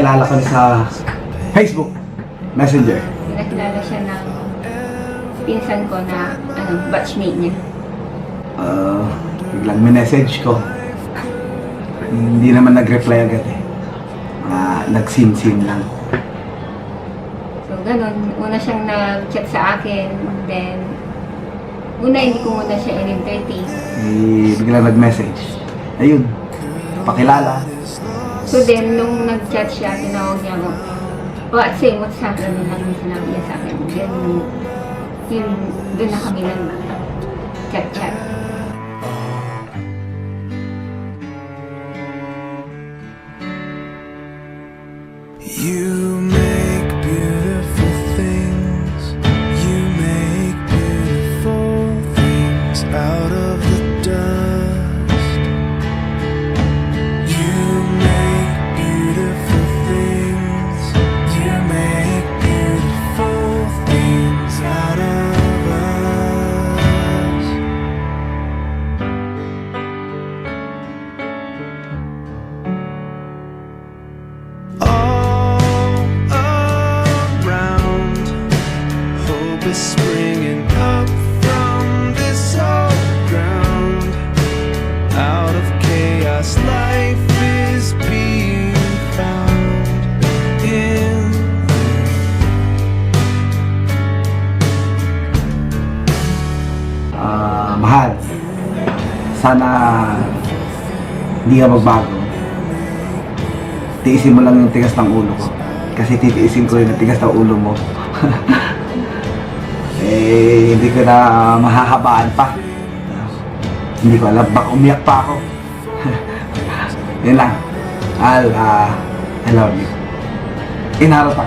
nakilala ko sa Facebook Messenger. Nakilala siya ng pinsan ko na batchmate niya. Biglang minessage ko. Hindi naman nag-reply agad eh. Nag-sim-sim lang. So, ganun. Una siyang nag-chat sa akin. Then, hindi ko muna siya in-entertain. Biglang nag-message. Ayun, pakilala. So then, nung nag-chat siya, tinawag niya ako. Say what's up? Ganun lang yung sinabi niya sa akin. Then, doon na kami lang chat-chat. You make beautiful things. You make beautiful things out of the dust. You make beautiful things. You make beautiful things out of us. Is springing up from this old ground. Out of chaos, life is being found in Mahal, sana hindi ka magbago. Tiisin mo lang yung tigas ng ulo ko. Kasi titiisin ko yung tigas ng ulo mo. Hindi ko na mahahabaan pa. Hindi ko alam, baka umiyak pa ako. Yun lang. I love you. Inarot ka.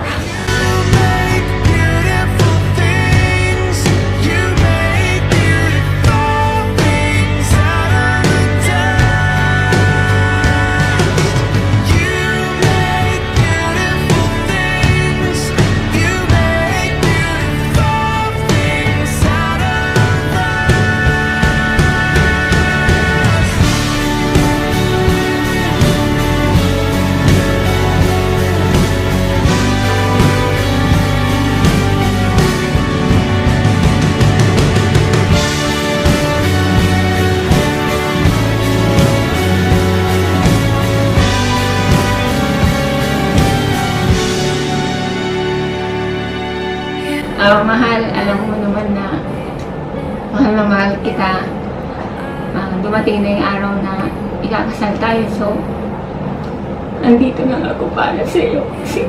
Mahal, alam mo naman na mahal kita. Dumating na yung araw na ikakasal tayo. So, andito lang ako para sa iyo. Kasi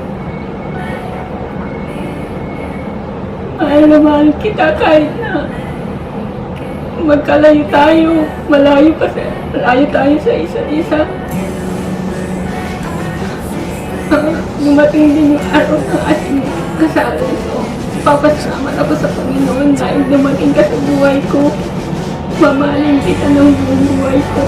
mahal na mahal kita kahit na magkalayo tayo. Malayo tayo sa isa't isa. Dumating din yung araw ng ating kasal. So, papasalamat ako sa Panginoon dahil dumating ka sa buhay ko. Mamahalin kita ng buong buhay ko.